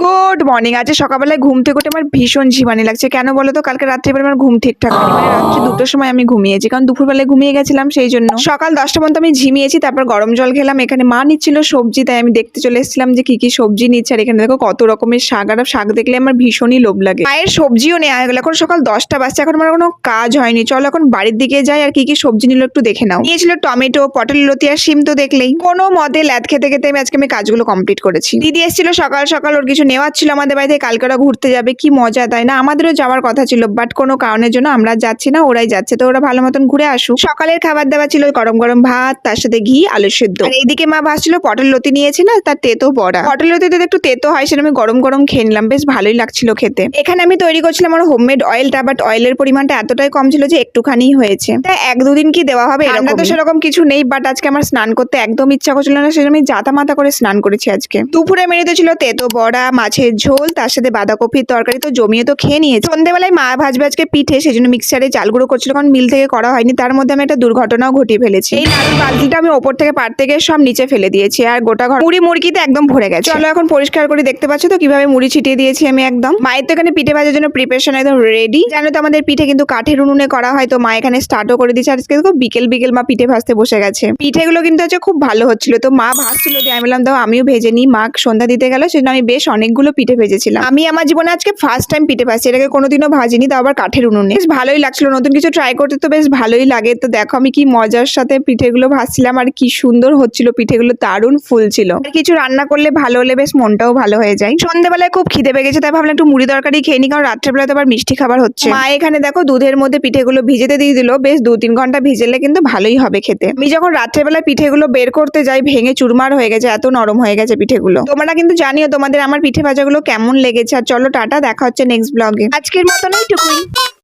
Good morning. আজ সকালবেলায় ঘুম থেকে উঠে আমার ভীষণ ঝিমানি লাগছে। কেন বলো তো? কালকে রাত্রিবেলা আমার ঘুম ঠিকঠাক হয়নি। মানে রাত্রি 2টোর সময় আমি ঘুমিয়েছি, কারণ দুপুরবেলায় ঘুমিয়ে গেছিলাম, সেই জন্য সকাল 10টা পর্যন্ত আমি ঝিমিয়েছি। তারপর গরম জল খেলাম। এখানে মা নিচ্ছিল সবজি, তাই আমি দেখতে চলে এসেছিলাম যে কি কি সবজি নিচ্ছে। আর এখানে দেখো কত রকমের শাক, আর শাক দেখলে আমার ভীষণই লোভ লাগে। মায়ের সবজিও নেওয়া হয়ে গেল। এখন সকাল 10টা বাজছে, এখন আমার কোনো কাজ হয়নি। চলো এখন বাড়ির দিকে যাই, আর কি কি সবজি নিল একটু দেখে নাও। নিয়েছিল টমেটো, পটল, লতি আর শিম, তো দেখলেই। কোনো মতে ল্যাদ খেতে খেতে আজকে আমি কাজগুলো কমপ্লিট করেছি। দিদি এসেছিল সকাল সকাল, ওর কিছু নেওয়ার ছিল আমাদের বাড়িতে। কালকে ওরা ঘুরতে যাবে, কি মজা তাই না? আমাদেরও যাওয়ার কথা ছিল, বাট কোনো কারণের জন্য আমরা যাচ্ছি না, ওরাই যাচ্ছে। তো ওরা ভালো মতন ঘুরে আসুক। সকালের খাবার দাবার ছিল গরম গরম ভাত, তার সাথে ঘি, আলু সেদ্ধ। আর এইদিকে মা ভাসছিল পটল লতি নিয়েছি না, তার তেতো বড়া। পটল লতিতে একটু তেতো হয়, সেটা আমি গরম গরম খেয়ে নিলাম, বেশ ভালোই লাগছিল খেতে। এখানে আমি তৈরি করছিলাম আমার হোমমেড অয়েলটা, বাট অয়েলের পরিমাণটা এতটাই কম ছিল যে একটুখানি হয়েছে। তাই 1-2 দিন কি দেওয়া হবে, ঠান্ডা তো সেরকম কিছু নেই। বাট আজকে আমার স্নান করতে একদম ইচ্ছা করছিল না, সেজন্য আমি জাতা মাথা করে স্নান করেছি আজকে। দুপুরে মেনুতে ছিল তেতো বড়া, মাছের ঝোল, তার সাথে বাঁধাকপির তরকারি, তো জমিয়ে তো খেয়ে নিয়েছি। সন্ধ্যেবেলায় মা ভাজবে আজকে পিঠে, সেজন্য মিক্সারে চাল গুঁড়ো করছিল, কারণ মিল থেকে করা হয়নি। তার মধ্যে আমি একটা দুর্ঘটনাও ঘটিয়ে ফেলেছি। এই লাড়ুর বালতিটা আমি ওপর থেকে পাড়তে গিয়ে সব নিচে ফেলে দিয়েছি, আর গোটা ঘর মুড়ি মুড়কিতে একদম ভরে গেছে। চলো এখন পরিষ্কার করে, দেখতে পাচ্ছ তো কিভাবে মুড়ি ছিটিয়ে দিয়েছি আমি একদম। মায়ের তো এখানে পিঠে ভাজার জন্য প্রিপারেশন একদম রেডি। জানো তো আমাদের পিঠে কিন্তু কাঠের উনুনে করা হয়, তো মা এখানে স্টার্টও করে দিয়েছে। আজকে দেখো বিকেল বিকেল মা পিঠে ভাজতে বসে গেছে। পিঠেগুলো কিন্তু আজকে খুব ভালো হচ্ছিল, তো মা ভাজছিল দিয়ে আমি বললাম দাও আমিও ভেজে নিই। মা সন্ধ্যা দিতে গেল, সেজন্য আমি বেশ অনেকগুলো পিঠে ভেজেছিলাম। আমি আমার জীবনে আজকে ফার্স্ট টাইম পিঠে ভাজছি, এটাকে কোনোদিনও ভাজিনি, তাও আবার কাঠের উনুনে। বেশ ভালোই লাগছিল, নতুন কিছু ট্রাই করতে তো বেশ ভালোই লাগে। তো দেখো আমি কি মজার সাথে পিঠেগুলো ভাজছিলাম, আর কি সুন্দর হচ্ছিল পিঠেগুলো, দারুণ ফুলছিল। আর কিছু রান্না করলে ভালো হলে বেশ মনটাও ভালো হয়ে যায়। সন্ধ্যেবেলায় খুব খিদে পেয়ে গেছে, তাই ভাবলাম একটু মুড়ি তরকারি খেয়ে নি, কারণ রাত্রেবেলা তো আবার মিষ্টি খাবার হচ্ছে। মা এখানে দেখো দুধের মধ্যে পিঠেগুলো ভিজেতে দিয়ে দিল, বেশ 2-3 ঘন্টা ভিজেলে কিন্তু ভালোই হবে খেতে। আমি যখন রাত্রেবেলায় পিঠেগুলো বের করতে যাই, ভেঙে চুরমার হয়ে গেছে, এত নরম হয়ে গেছে পিঠেগুলো। তোমরা কিন্তু জানিও তোমাদের আমার পিঠে ভাজাগুলো কেমন লেগেছে। আর চলো টাটা, দেখা হচ্ছে নেক্সট ব্লগে। আজকের মতন এইটুকুই।